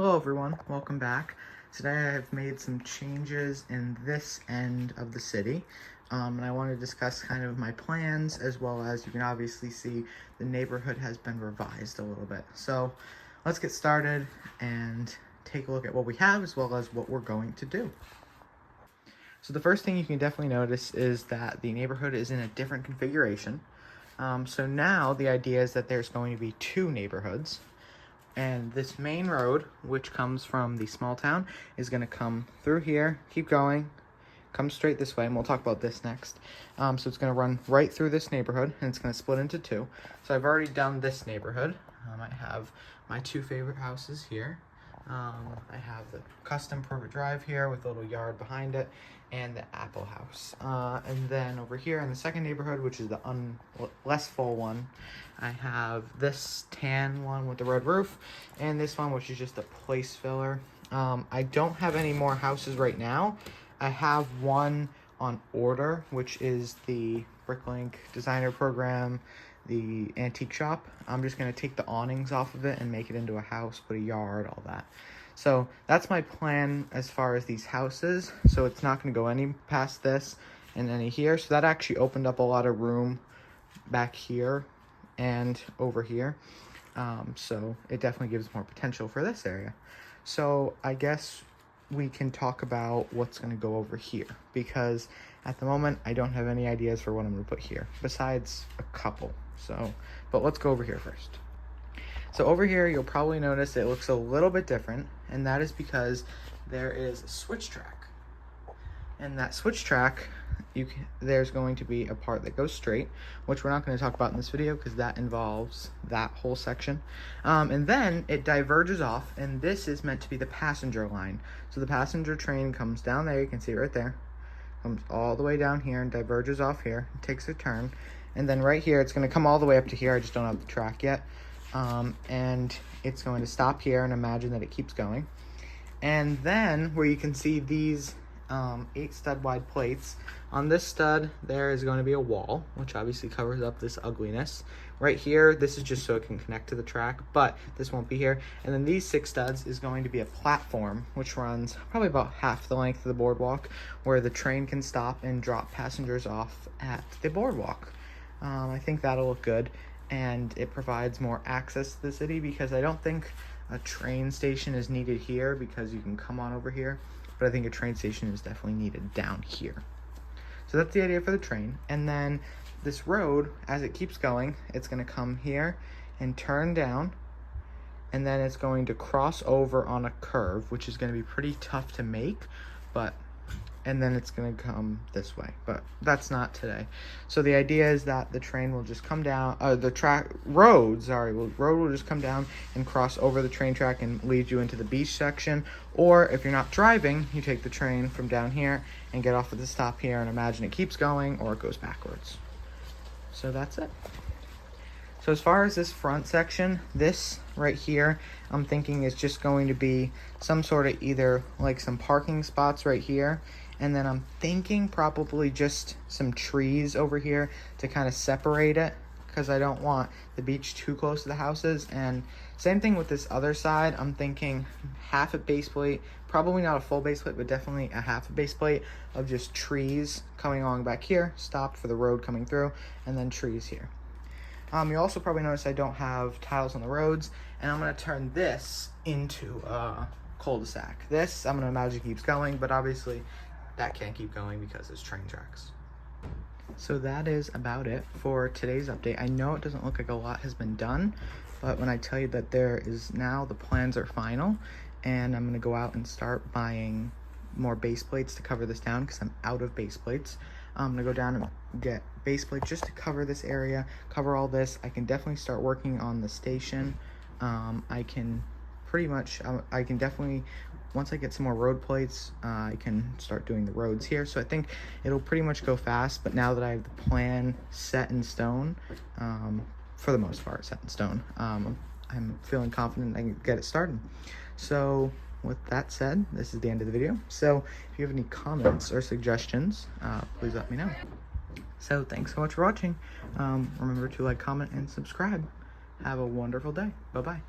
Hello everyone, welcome back. Today I have made some changes in this end of the city, and I want to discuss kind of my plans, as well as you can obviously see the neighborhood has been revised a little bit. So let's get started and take a look at what we have as well as what we're going to do. So the first thing you can definitely notice is that the neighborhood is in a different configuration. So now the idea is that there's going to be two neighborhoods. And this main road, which comes from the small town, is going to come through here, keep going, come straight this way, and we'll talk about this next. So it's going to run right through this neighborhood, and it's going to split into two. So I've already done this neighborhood. I have my two favorite houses here. I have the custom private drive here with a little yard behind it, and the Apple House. And then over here in the second neighborhood, which is the less full one, I have this tan one with the red roof, and this one, which is just a place filler. I don't have any more houses right now. I have one on order, which is the Bricklink designer program, the antique shop. I'm just going to take the awnings off of it and make it into a house, put a yard, all that. So that's my plan as far as these houses. So it's not going to go any past this and any here. So that actually opened up a lot of room back here and over here. So it definitely gives more potential for this area. So I guess we can talk about what's going to go over here, because at the moment I don't have any ideas for what I'm going to put here besides a couple. So, but let's go over here first. So over here, you'll probably notice it looks a little bit different, and that is because there is a switch track. And that switch track, there's going to be a part that goes straight, which we're not going to talk about in this video because that involves that whole section. And then it diverges off, and this is meant to be the passenger line. So the passenger train comes down there, you can see it right there, comes all the way down here and diverges off here, takes a turn. And then right here, it's going to come all the way up to here. I just don't have the track yet. And it's going to stop here, and imagine that it keeps going. And then where you can see these 8 stud wide plates, on this stud there is going to be a wall, which obviously covers up this ugliness. Right here, this is just so it can connect to the track, but this won't be here. And then these 6 studs is going to be a platform, which runs probably about half the length of the boardwalk, where the train can stop and drop passengers off at the boardwalk. I think that'll look good, and it provides more access to the city, because I don't think a train station is needed here because you can come on over here, but I think a train station is definitely needed down here. So that's the idea for the train. And then this road, as it keeps going, it's going to come here and turn down, and then it's going to cross over on a curve, which is going to be pretty tough to make, and then it's going to come this way, but that's not today. So the idea is that the train will just come down, road will just come down and cross over the train track and lead you into the beach section. Or if you're not driving, you take the train from down here and get off at the stop here, and imagine it keeps going or it goes backwards. So that's it. So as far as this front section, this right here, I'm thinking is just going to be some sort of either like some parking spots right here, and then I'm thinking probably just some trees over here to kind of separate it, because I don't want the beach too close to the houses. And same thing with this other side, I'm thinking half a base plate, probably not a full base plate, but definitely a half a base plate of just trees coming along back here, stopped for the road coming through, and then trees here. You also probably notice I don't have tiles on the roads, and I'm going to turn this into a cul-de-sac. This, I'm going to imagine, keeps going, but obviously that can't keep going because it's train tracks. So that is about it for today's update. I know it doesn't look like a lot has been done, but when I tell you that there is now, the plans are final, and I'm going to go out and start buying more base plates to cover this down because I'm out of base plates. I'm gonna go down and get base plates just to cover this area, cover all this. I can definitely start working on the station. I can definitely, once I get some more road plates, I can start doing the roads here. So I think it'll pretty much go fast, but now that I have the plan set in stone, for the most part set in stone, I'm feeling confident I can get it started. So with that said, this is the end of the video. So if you have any comments or suggestions, please let me know. So thanks so much for watching. Remember to like, comment, and subscribe. Have a wonderful day. Bye-bye.